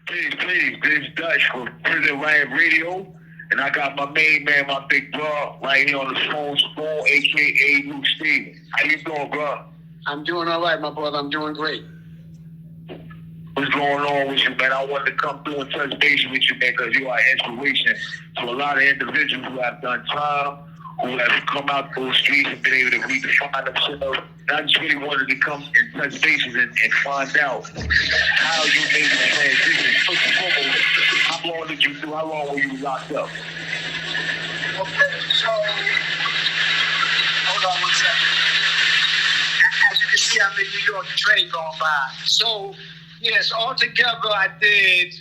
Please, this is Dutch from Prison Riot Radio, and I got my main man, my big bro, right here on the phone, aka Luc Stephen. How you doing, bro? I'm doing all right, my brother. I'm doing great. What's going on with you, man? I wanted to come through and touch base with you, man, because you are inspiration to a lot of individuals who have done time, who have come out those streets and been able to redefine themselves. And I just really wanted to come and touch bases and find out how you made the transition. First and foremost, how long did you do? How long were you locked up? Okay, so hold on one second. As you can see, I'm in New York. The train going by. So yes, altogether I did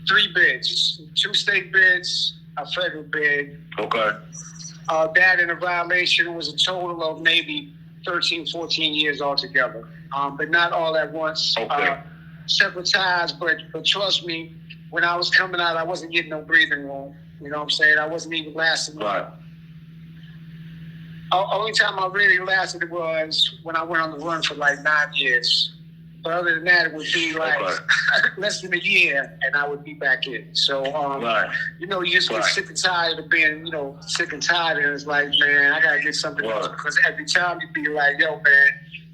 3 bids, 2 state bids, a federal bid. Okay. That in a violation was a total of maybe 13, 14 years altogether. But not all at once. Okay. Several times, but trust me, when I was coming out, I wasn't getting no breathing room. You know what I'm saying? I wasn't even lasting. Right. Only time I really lasted was when I went on the run for like 9 years. But other than that, it would be like less than a year, and I would be back in. So, you know, you just get sick and tired of being, sick and tired, and it's like, man, I gotta get something else. Because every time you be like, yo, man,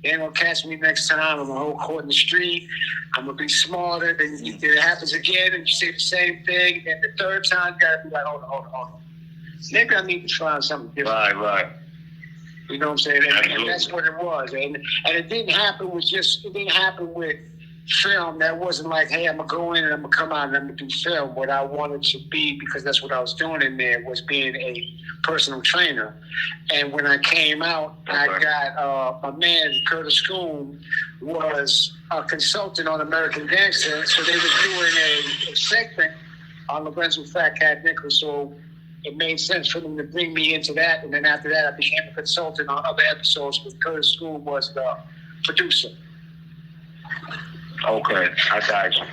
they ain't gonna catch me next time. I'm gonna hold court in the street. I'm gonna be smarter. Then it happens again, and you say the same thing. And the third time, you gotta be like, hold on. Maybe I need to try something different. Right. You know what I'm saying? And that's what it was. And it didn't happen with film. That wasn't like, hey, I'm going to go in and I'm going to come out and I'm going to do film. What I wanted to be, because that's what I was doing in there, was being a personal trainer. And when I came out, I got my man, Curtis Coon, was a consultant on American Gangster. So they was doing a segment on Lorenzo Fat Cat Nichols. So it made sense for them to bring me into that, and then after that, I became a consultant on other episodes because Curtis School was the producer. Okay, I got you.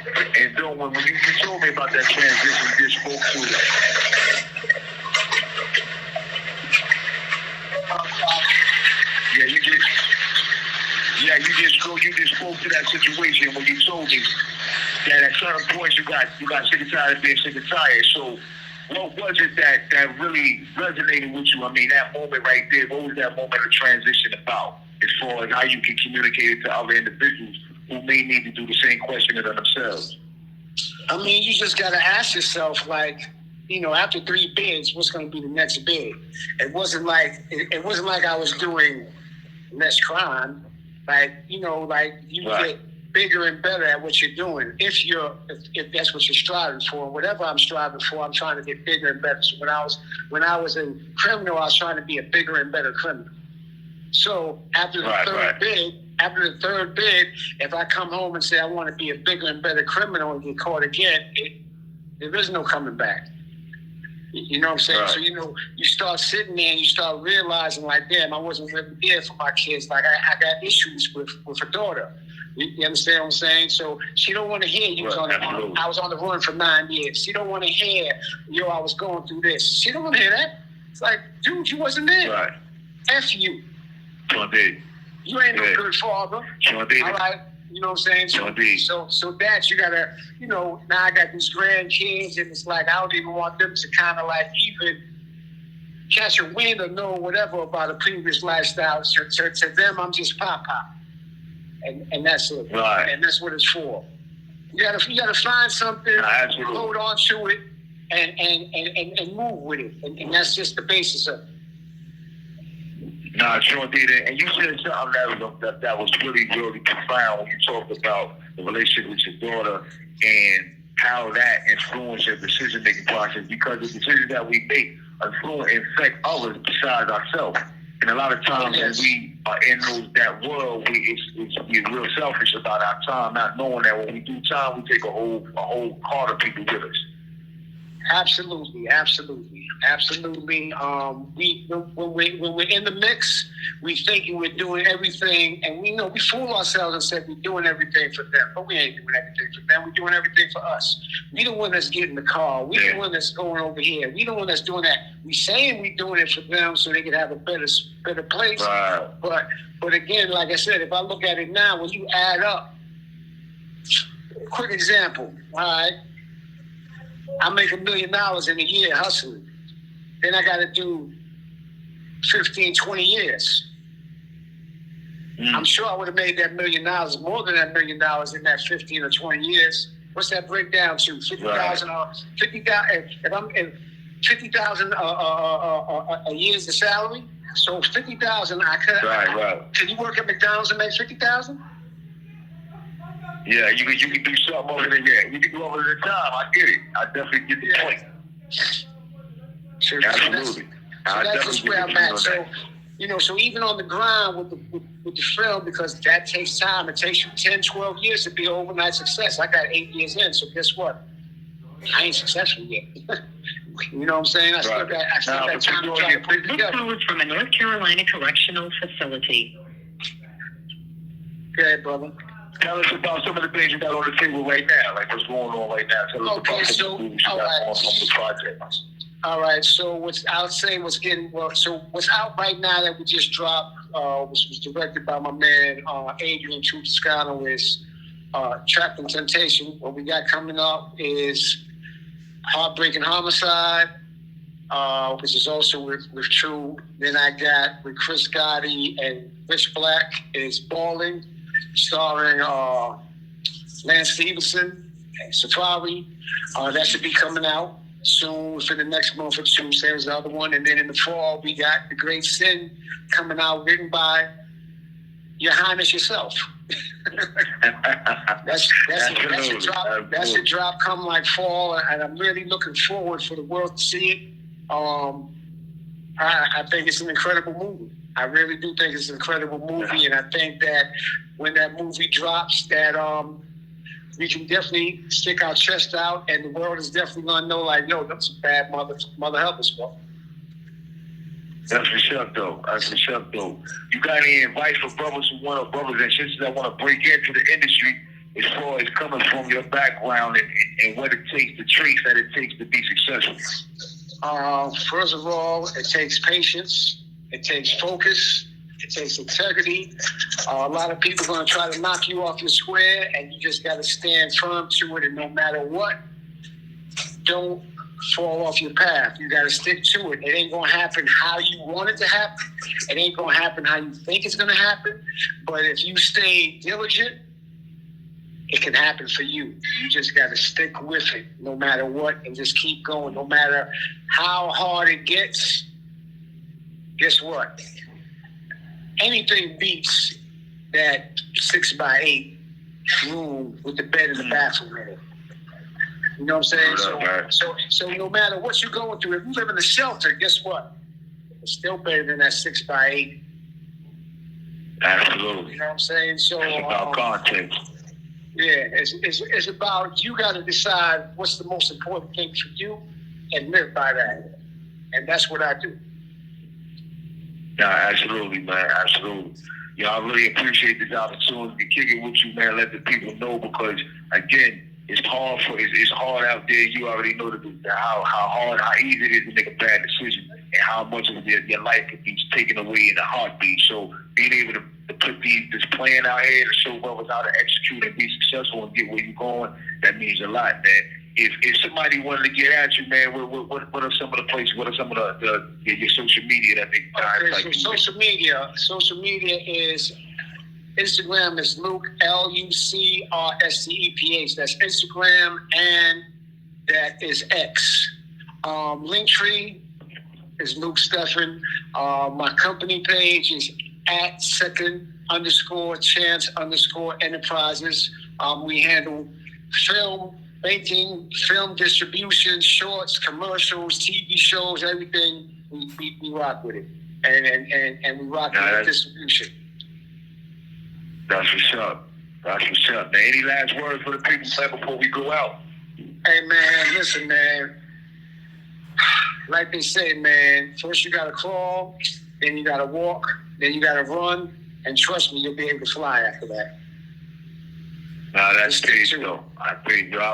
And then when you told me about that transition, you just spoke to that. You just spoke to that situation when you told me that at certain points you got sick and tired of being sick and tired. So what was it that really resonated with you? I mean, that moment right there, what was that moment of transition about as far as how you can communicate it to other individuals who may need to do the same question to themselves? I mean, you just got to ask yourself, like, after 3 bids, what's going to be the next bid? It wasn't like I was doing less crime. Like, you get bigger and better at what you're doing. If that's what you're striving for, whatever I'm striving for, I'm trying to get bigger and better. So when I was a criminal, I was trying to be a bigger and better criminal. So after the third bid, if I come home and say I want to be a bigger and better criminal and get caught again, there is no coming back. You know what I'm saying? Right. So, you start sitting there and you start realizing, like, damn, I wasn't really there for my kids. Like, I got issues with a daughter. You understand what I'm saying? So she don't want to hear I was on the run for 9 years. She don't want to hear, I was going through this. She don't want to hear that. It's like, dude, you wasn't there. Right. F you. Sure did. You ain't no good father. Sure did. All right. You know what I'm saying? So that you gotta, now I got these grandkids, and it's like I don't even want them to kind of like even catch a wind or know whatever about a previous lifestyle. To them, I'm just pop. And that's it. Right. And that's what it's for. You gotta find something, hold on to it, and move with it. And that's just the basis of it. Nah, sure did. And you said something that was really, really profound when you talked about the relationship with your daughter and how that influenced your decision-making process, because the decisions that we make affect others besides ourselves. And a lot of times when we are in that world, we're real selfish about our time, not knowing that when we do time, we take a whole cart of people with us. Absolutely. When we're in the mix, we thinking we're doing everything, and we know we fool ourselves and said we're doing everything for them, but we ain't doing everything for them. We're doing everything for us. We the one that's getting the car. We the one that's going over here. We the one that's doing that. We saying we doing it for them so they can have a better place. Right. But again, like I said, if I look at it now, when you add up, quick example, all right. I make $1 million in a year hustling. Then I got to do 15, 20 years. I'm sure I would have made that $1 million, more than that $1 million in that 15 or 20 years. What's that break down to? 50,000 if I'm in 50,000 a year is the salary. So 50,000 I could. Right. Can you work at McDonald's and make 50,000? Yeah, you can do something over there. Yeah, you can do over the time. I get it. I definitely get the point. Sure. Absolutely. So that's just where I'm at. So, so even on the grind with the film, because that takes time. It takes you 10, 12 years to be an overnight success. I got 8 years in, so guess what? I ain't successful yet. You know what I'm saying? I still got time to try to put it together. This call is from a North Carolina correctional facility. Okay, brother. Tell us about some of the things you got on the table right now, like what's going on right now. Tell us about some of the things you got on the project. All right, so what's out right now that we just dropped, which was directed by my man Adrian Truscano, is Trapped in Temptation. What we got coming up is Heartbreaking Homicide, which is also with True. Then I got with Chris Gotti and Rich Black is Balling, starring Lance Stevenson and Safari. That should be coming out soon, for the next month or two. Same as the other one. And then in the fall, we got The Great Sin coming out, written by Your Highness yourself. That's a drop. That's a drop come like fall, and I'm really looking forward for the world to see it. I think it's an incredible movie. I really do think it's an incredible movie, and I think that when that movie drops, that we can definitely stick our chest out, and the world is definitely gonna know, like, yo, that's a bad mother helpers, bro. That's for sure, though. You got any advice for brothers and sisters that want to break into the industry, as far as coming from your background and what it takes, the traits that it takes to be successful? First of all, it takes patience. It takes focus. It takes integrity. A lot of people are going to try to knock you off your square, and you just got to stand firm to it. And no matter what, don't fall off your path. You got to stick to it. It ain't going to happen how you want it to happen. It ain't going to happen how you think it's going to happen. But if you stay diligent, it can happen for you. You just got to stick with it no matter what, and just keep going. No matter how hard it gets, guess what? Anything beats that 6x8 room with the bed in the bathroom in it. You know what I'm saying? So no matter what you're going through, if you live in a shelter, guess what? It's still better than that 6x8. Absolutely. You know what I'm saying? So it's about context. Yeah, it's about, you got to decide what's the most important thing for you and live by that. And that's what I do. Nah, absolutely, man. Absolutely. I really appreciate this opportunity to kick it with you, man. Let the people know, because again, it's hard out there. You already know how easy it is to make a bad decision, and how much of your life can be taken away in a heartbeat. So being able to put this plan out here to show brothers how to execute and be successful and get where you're going, that means a lot, man. If somebody wanted to get at you, man, what are some of the places? What are some of your social media that they guys so social media is Instagram is Luc LUCRSTEPH. That's Instagram, and that is X. Linktree is Luc Stephen. My company page is at @2nd_chance_enterprises. We handle film making, film distribution, shorts, commercials, TV shows, everything. We rock with it, and we rock with distribution. That's what's up. Now, any last words for the people before we go out? Hey, man, listen, man. like they say, man, first you gotta crawl, then you gotta walk, then you gotta run, and trust me, you'll be able to fly after that. Nah, that's great, though. I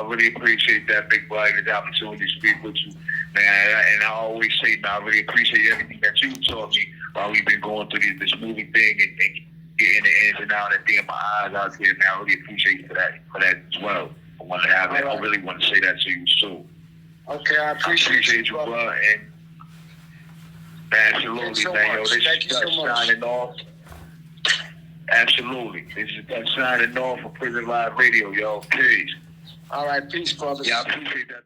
really appreciate that, big boy, the opportunity to speak with you, man. And I always say, man, I really appreciate everything that you taught me while we've been going through this movie thing and getting the ins and outs and thinking my eyes out there, man. I really appreciate you for that as well. I want to have it. I really want to say that to you too. Okay, I appreciate you, bro. And absolutely, so man. much. Yo, this Thank is you so much. signing off. Absolutely. This is signing off for Prison Live Radio, yo. Peace. All right, peace, brothers. Yeah, I appreciate that.